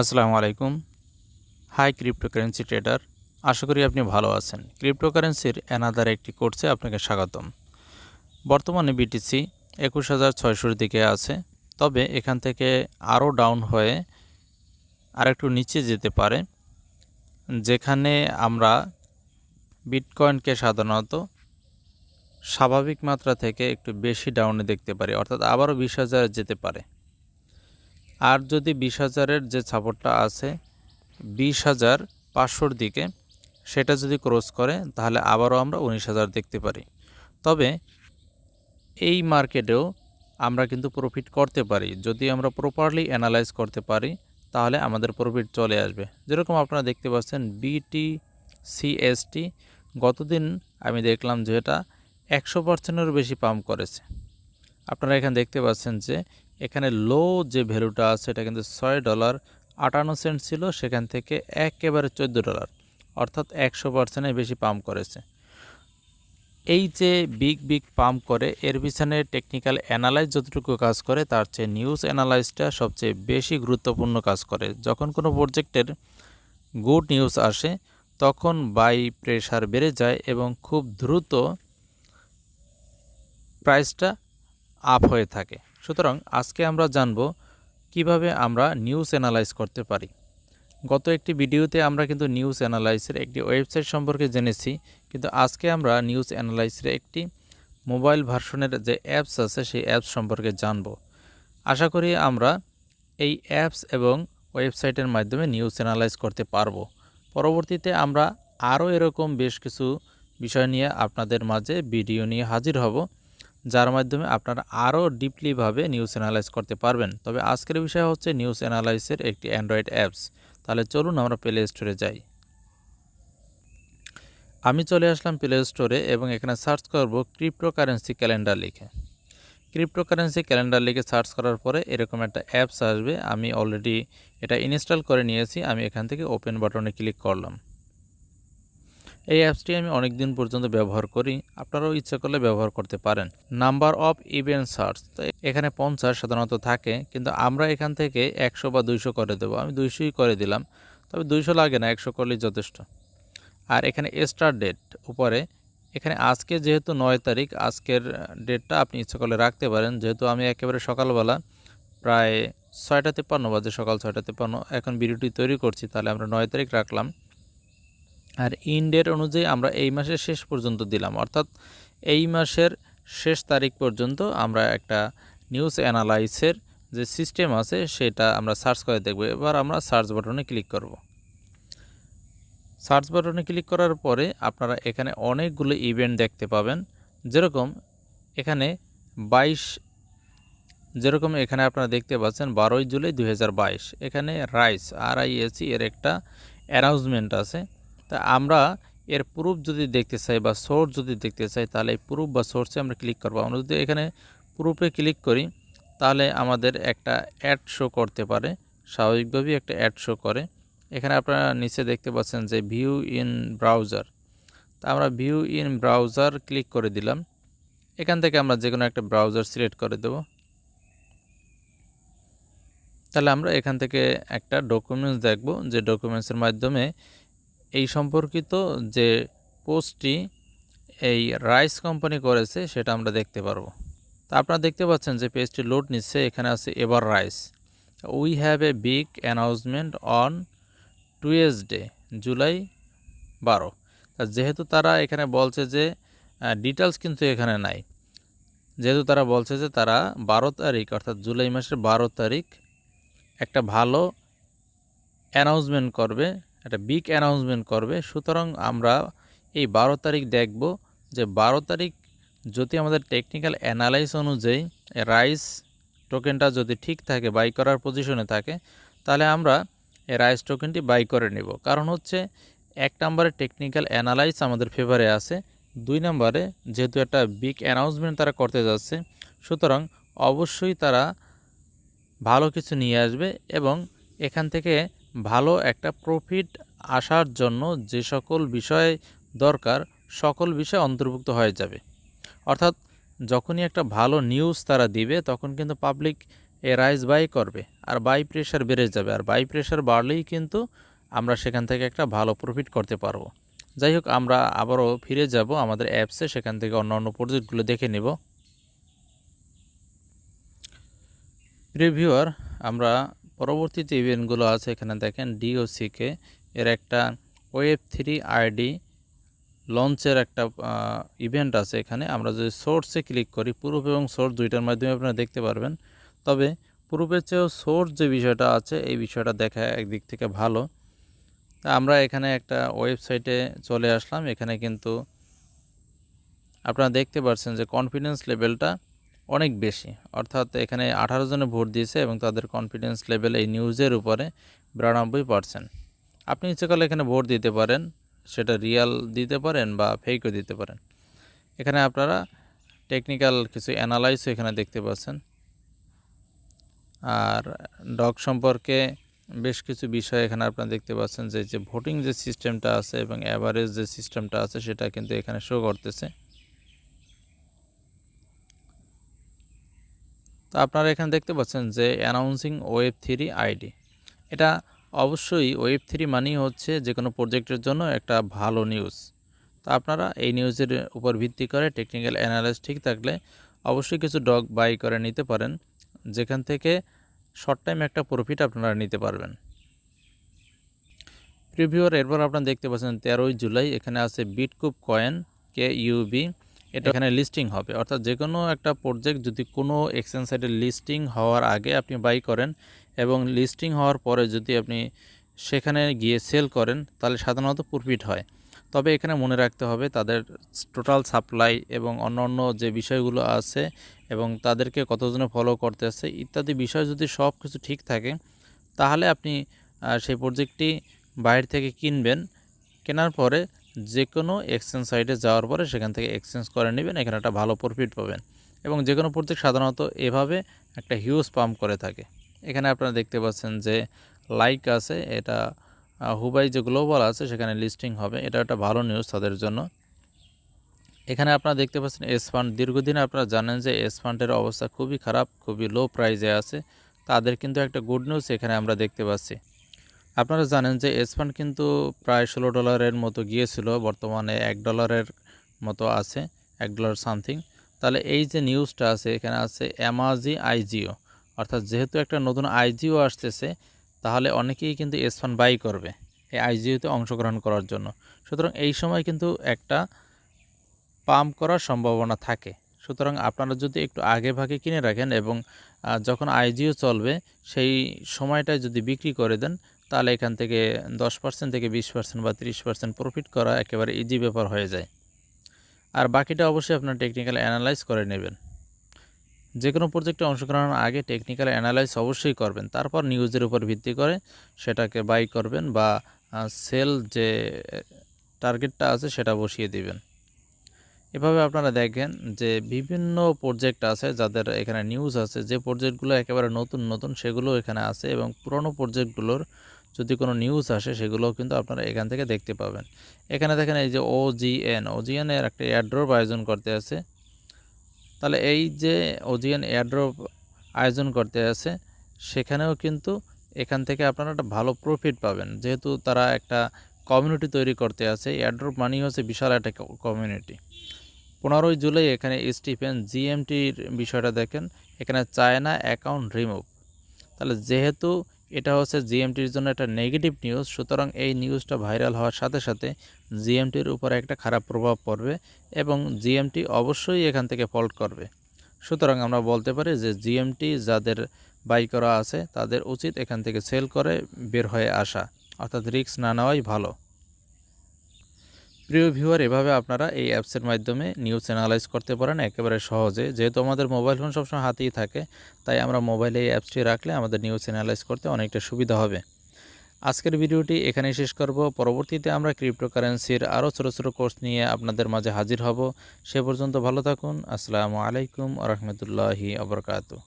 আসসালামু আলাইকুম। High cryptocurrency tedder, আশা করি আপনি ভালো আছেন। ক্রিপ্টোকারেন্সির অ্যানাদার একটি কোর্সে আপনাকে স্বাগতম। বর্তমানে বিটিসি ২১,৬০০-র দিকে আছে, তবে এখান থেকে আরও ডাউন হয়ে আরেকটু নিচে যেতে পারে, যেখানে আমরা বিটকয়েনকে সাধারণত স্বাভাবিক মাত্রা থেকে একটু বেশি ডাউনে দেখতে পারি, অর্থাৎ আবারও ২০,০০০ যেতে পারে। আর যদি ২০,০০০-এর যে সাপোর্টটা আছে ২০,৫০০-র দিকে, সেটা যদি ক্রস করে তাহলে আবারও আমরা ১৯,০০০ দেখতে পারি। তবে এই মার্কেটেও আমরা কিন্তু প্রফিট করতে পারি, যদি আমরা প্রপারলি অ্যানালাইজ করতে পারি তাহলে আমাদের প্রফিট চলে আসবে। যেরকম আপনারা দেখতে পাচ্ছেন বিটিসিএসটি গতদিন আমি দেখলাম যে এটা ১০০%-এরও বেশি পাম্প করেছে। আপনারা এখানে দেখতে পাচ্ছেন যে এখানে লো যে ভ্যালুটা আছে এটা কিন্তু $৬.৫৮ ছিল, সেখান থেকে একেবারে $14, অর্থাৎ ১০০%-এর বেশি পাম্প করেছে। এই যে বিগ পাম্প করে, এর পিছনে টেকনিক্যাল অ্যানালাইজ যতটুকু কাজ করে তার চেয়ে নিউজ অ্যানালাইজটা সবচেয়ে বেশি গুরুত্বপূর্ণ কাজ করে। যখন কোনো প্রজেক্টের গুড নিউজ আসে তখন বাই প্রেশার বেড়ে যায় এবং খুব দ্রুত প্রাইসটা আপ হয়ে থাকে। সুতরাং আজকে আমরা জানব কিভাবে আমরা নিউজ অ্যানালাইজ করতে পারি। গত একটি ভিডিওতে আমরা কিন্তু নিউজ অ্যানালাইসের একটি ওয়েবসাইট সম্পর্কে জেনেছি, কিন্তু আজকে আমরা নিউজ অ্যানালাইসের একটি মোবাইল ভার্সনের যে অ্যাপস আছে সেই অ্যাপস সম্পর্কে জানব। আশা করি আমরা এই অ্যাপস এবং ওয়েবসাইটের মাধ্যমে নিউজ অ্যানালাইজ করতে পারবো। পরবর্তীতে আমরা আরও এরকম বেশ কিছু বিষয় নিয়ে আপনাদের মাঝে ভিডিও নিয়ে হাজির হব, যার মাধ্যমে আপনারা আরও ডিপলিভাবে নিউজ অ্যানালাইজ করতে পারবেন। তবে আজকের বিষয় হচ্ছে নিউজ অ্যানালাইসের একটি অ্যান্ড্রয়েড অ্যাপস। তাহলে চলুন আমরা প্লে স্টোরে যাই। আমি চলে আসলাম প্লে স্টোরে এবং এখানে সার্চ করব ক্রিপ্টোকারেন্সি ক্যালেন্ডার লিখে। ক্রিপ্টোকারেন্সি ক্যালেন্ডার লিখে সার্চ করার পরে এরকম একটা অ্যাপস আসবে। আমি অলরেডি এটা ইনস্টল করে নিয়েছি। আমি এখান থেকে ওপেন বাটনে ক্লিক করলাম। এই অ্যাপসটি আমি অনেক দিন পর্যন্ত ব্যবহার করি, আপনারাও ইচ্ছা করলে ব্যবহার করতে পারেন। নাম্বার অফ ইভেন্ট সার্চ, তো এখানে 50 সাধারণত থাকে, কিন্তু আমরা এখান থেকে 100 বা 200 করে দেবো। আমি 200ই করে দিলাম, তবে 200 লাগে না, 100 করলেই যথেষ্ট। আর এখানে স্টার্ট ডেট উপরে, এখানে আজকে যেহেতু 9 তারিখ, আজকের ডেটটা আপনি ইচ্ছা করলে রাখতে পারেন। যেহেতু আমি একেবারে সকালবেলা প্রায় 6:53 বাজে, সকাল 6:53 এখন ভিডিওটি তৈরি করছি, তাহলে আমরা 9 তারিখ রাখলাম। আর ইন্ডের অনুযায়ী আমরা এই মাসের শেষ পর্যন্ত দিলাম, অর্থাৎ এই মাসের শেষ তারিখ পর্যন্ত আমরা একটা নিউজ অ্যানালাইসের যে সিস্টেম আছে সেটা আমরা সার্চ করে দেখব। এবার আমরা সার্চ বাটনে ক্লিক করব। সার্চ বাটনে ক্লিক করার পরে আপনারা এখানে অনেকগুলো ইভেন্ট দেখতে পাবেন। যেরকম এখানে এখানে আপনারা দেখতে পাচ্ছেন 12 জুলাই 2022 এখানে রাইসি এর একটা অ্যানাউন্সমেন্ট আছে। তা আমরা এর প্রুফ যদি দেখতে চাই বা সোর্স যদি দেখতে চাই তাহলে এই প্রুফ বা সোর্সে আমরা ক্লিক করব। আমরা যদি এখানে প্রুফে ক্লিক করি তাহলে আমাদের একটা অ্যাড শো করতে পারে, স্বাভাবিকভাবেই একটা অ্যাড শো করে। এখানে আপনারা নিচে দেখতে পাচ্ছেন যে ভিউ ইন ব্রাউজার, তা আমরা ভিউ ইন ব্রাউজার ক্লিক করে দিলাম। এখান থেকে আমরা যে কোনো একটা ব্রাউজার সিলেক্ট করে দেব। তাহলে আমরা এখান থেকে একটা ডকুমেন্টস দেখব, যে ডকুমেন্টসের মাধ্যমে এই সম্পর্কিত যে পোস্টটি এই রাইস কোম্পানি করেছে সেটা আমরা দেখতে পারবো। তা আপনারা দেখতে পাচ্ছেন যে পেজটি লোড নিচ্ছে। এখানে আছে এবার rice, we have a big announcement on Tuesday July 12। তা যেহেতু তারা এখানে বলছে যে ডিটেলস কিন্তু এখানে নাই, যেহেতু তারা বলছে যে তারা 12 তারিখ অর্থাৎ জুলাই মাসের 12 তারিখ একটা ভালো অ্যানাউন্সমেন্ট করবে, একটা বিগ অ্যানাউন্সমেন্ট করবে, সুতরাং আমরা এই 12 তারিখ দেখব যে 12 তারিখ যদি আমাদের টেকনিক্যাল অ্যানালাইস অনুযায়ী রাইস টোকেনটা যদি ঠিক থাকে, বাই করার পজিশনে থাকে, তাহলে আমরা এই রাইস টোকেনটি বাই করে নেব। কারণ হচ্ছে 1 নম্বরে টেকনিক্যাল অ্যানালাইস আমাদের ফেভারে আছে, 2 নম্বরে যেহেতু একটা বিগ অ্যানাউন্সমেন্ট তারা করতে যাচ্ছে, সুতরাং অবশ্যই তারা ভালো কিছু নিয়ে আসবে এবং এখান থেকে ভালো একটা প্রফিট আসার জন্য যে সকল বিষয় দরকার সকল বিষয় অন্তর্ভুক্ত হয়ে যাবে। অর্থাৎ যখনই একটা ভালো নিউজ তারা দিবে তখন কিন্তু পাবলিক এ রাইস বাই করবে। আর বাই প্রেশার বেড়ে যাবে, আর বাই প্রেশার বাড়লেই কিন্তু আমরা সেখান থেকে একটা ভালো প্রফিট করতে পারবো। যাই হোক, আমরা আবারও ফিরে যাব আমাদের অ্যাপসে, সেখান থেকে অন্য প্রজেক্টগুলো দেখে নেব। রিভিউয়ার, আমরা পরবর্তী যে ইভেন্টগুলো আছে এখানে দেখেন ডিওসিকে এর একটা Web3 আইডি লঞ্চের একটা ইভেন্ট আছে। এখানে আমরা যদি সোর্সে ক্লিক করি, প্রুফ এবং সোর্স দুইটার মাধ্যমে আপনারা দেখতে পারবেন। তবে প্রুফের চেয়েও সোর্স যে বিষয়টা আছে এই বিষয়টা দেখা একদিক থেকে ভালো। তা আমরা এখানে একটা ওয়েবসাইটে চলে আসলাম। এখানে কিন্তু আপনারা দেখতে পাচ্ছেন যে কনফিডেন্স লেভেলটা অনেক বেশি, অর্থাৎ এখানে 18 জনে ভোট দিয়েছে এবং তাদের কনফিডেন্স লেভেল এই নিউজের উপরে 92%। আপনি ইচ্ছে করলে এখানে ভোট দিতে পারেন, সেটা রিয়াল দিতে পারেন বা ফেকও দিতে পারেন। এখানে আপনারা টেকনিক্যাল কিছু অ্যানালাইসও এখানে দেখতে পাচ্ছেন, আর ডগ সম্পর্কে বেশ কিছু বিষয় এখানে আপনারা দেখতে পাচ্ছেন যে ভোটিং যে সিস্টেমটা আছে এবং অ্যাভারেজ যে সিস্টেমটা আছে সেটা কিন্তু এখানে শো করতেছে। তো আপনারা এখানে দেখতে পাচ্ছেন যে অ্যানাউন্সিং Web3 আইডি, এটা অবশ্যই Web3 মানেই হচ্ছে যে কোনো প্রজেক্টের জন্য একটা ভালো নিউজ। তো আপনারা এই নিউজের উপর ভিত্তি করে টেকনিক্যাল অ্যানালাইস ঠিক থাকলে অবশ্যই কিছু ডগ বাই করে নিতে পারেন, যেখান থেকে শর্ট টাইম একটা প্রফিট আপনারা নিতে পারবেন। প্রিভিউর এরপর আপনারা দেখতে পাচ্ছেন 13 জুলাই এখানে আছে বিটকুপ কয়েন KUB, এটা এখানে লিস্টিং হবে। অর্থাৎ যে কোনো একটা প্রজেক্ট যদি কোনো এক্সচেঞ্জ সাইটে লিস্টিং হওয়ার আগে আপনি বাই করেন এবং লিস্টিং হওয়ার পরে যদি আপনি সেখানে গিয়ে সেল করেন তাহলে সাধারণত প্রফিট হয়। তবে এখানে মনে রাখতে হবে তাদের টোটাল সাপ্লাই এবং অন্য যে বিষয়গুলো আছে এবং তাদেরকে কতজনে ফলো করতে আছে ইত্যাদি বিষয় যদি সব কিছু ঠিক থাকে তাহলে আপনি সেই প্রজেক্টটি বাইরে থেকে কিনবেন। কেনার পরে যে কোনো এক্সচেঞ্জ সাইটে যাওয়ার পরে সেখান থেকে এক্সচেঞ্জ করে নেবেন, এখানে একটা ভালো প্রফিট পাবেন। এবং যে কোনো প্রজেক্ট সাধারণত এভাবে একটা হিউজ পাম্প করে থাকে। এখানে আপনারা দেখতে পাচ্ছেন যে লাইক আছে, এটা হুবাই যে গ্লোবাল আছে সেখানে লিস্টিং হবে, এটা একটা ভালো নিউজ তাদের জন্য। এখানে আপনারা দেখতে পাচ্ছেন এস ফান্ড, দীর্ঘদিন আপনারা জানেন যে এস ফান্ডের অবস্থা খুবই খারাপ, খুবই লো প্রাইসে আছে। তাদের কিন্তু একটা গুড নিউজ এখানে আমরা দেখতে পাচ্ছি। আপনারা জানেন যে এস ফান্ড কিন্তু প্রায় $16 মতো গিয়েছিল, বর্তমানে $1 মতো আছে, $1 সামথিং। তাহলে এই যে নিউজটা আছে এখানে আছে অ্যামাজি আইজিও, অর্থাৎ যেহেতু একটা নতুন আইজিও আসতেছে তাহলে অনেকেই কিন্তু এস ফান্ড বাই করবে এই আইজিওতে অংশগ্রহণ করার জন্য। সুতরাং এই সময় কিন্তু একটা পাম্প করার সম্ভাবনা থাকে। সুতরাং আপনারা যদি একটু আগে ভাগে কিনে রাখেন এবং যখন আইজিও চলবে সেই সময়টায় যদি বিক্রি করে দেন তাহলে এখান থেকে 10% থেকে 20% বা 30% প্রফিট করা একেবারে ইজি ব্যাপার হয়ে যায়। আর বাকিটা অবশ্যই আপনার টেকনিক্যাল অ্যানালাইজ করে নেবেন। যে কোনো প্রজেক্টে অংশগ্রহণের আগে টেকনিক্যাল অ্যানালাইজ অবশ্যই করবেন, তারপর নিউজের উপর ভিত্তি করে সেটাকে বাই করবেন বা সেল যে টার্গেটটা আছে সেটা বসিয়ে দিবেন। এভাবে আপনারা দেখেন যে বিভিন্ন প্রজেক্ট আছে যাদের এখানে নিউজ আছে, যে প্রজেক্টগুলো একেবারে নতুন সেগুলো এখানে আছে এবং পুরনো প্রজেক্টগুলোর যদি কোনো নিউজ আসে সেগুলোও কিন্তু আপনারা এখান থেকে দেখতে পাবেন। এখানে দেখেন এই যে ওজিএন এর একটা এয়ারড্রপ আয়োজন করতে আছে। তাহলে এই যে ওজিএন এয়ারড্রপ আয়োজন করতে আছে সেখানেও কিন্তু এখান থেকে আপনারা একটা ভালো প্রফিট পাবেন, যেহেতু তারা একটা কমিউনিটি তৈরি করতে আছে। এয়ারড্রপ মানি হচ্ছে বিশাল একটা কমিউনিটি। 15 জুলাই এখানে স্টিফেন জিএমটির বিষয়টা দেখেন, এখানে চায়না অ্যাকাউন্ট রিমুভ। তাহলে যেহেতু এটা হচ্ছে জিএমটির জন্য একটা নেগেটিভ নিউজ, সুতরাং এই নিউজটা ভাইরাল হওয়ার সাথে সাথে জিএমটির উপরে একটা খারাপ প্রভাব পড়বে এবং জিএমটি অবশ্যই এখান থেকে ফল্ট করবে। সুতরাং আমরা বলতে পারি যে জিএমটি যাদের বাই করা আছে তাদের উচিত এখান থেকে সেল করে বের হয়ে আসা, অর্থাৎ রিস্ক না নেওয়াই ভালো। প্রিয় ভিউয়ার, এভাবে আপনারা এই অ্যাপসের মাধ্যমে নিউজ অ্যানালাইজ করতে পারেন একেবারে সহজে। যেহেতু আমাদের মোবাইল ফোন সবসময় হাতেই থাকে তাই আমরা মোবাইলে এই অ্যাপসটি রাখলে আমাদের নিউজ অ্যানালাইজ করতে অনেকটা সুবিধা হবে। আজকের ভিডিওটি এখানেই শেষ করব। পরবর্তীতে আমরা ক্রিপ্টোকারেন্সির আরও ছোটো ছোটো কোর্স নিয়ে আপনাদের মাঝে হাজির হব। সে পর্যন্ত ভালো থাকুন। আসসালামু আলাইকুম ওয়া রাহমাতুল্লাহি ওয়া বারাকাতুহু।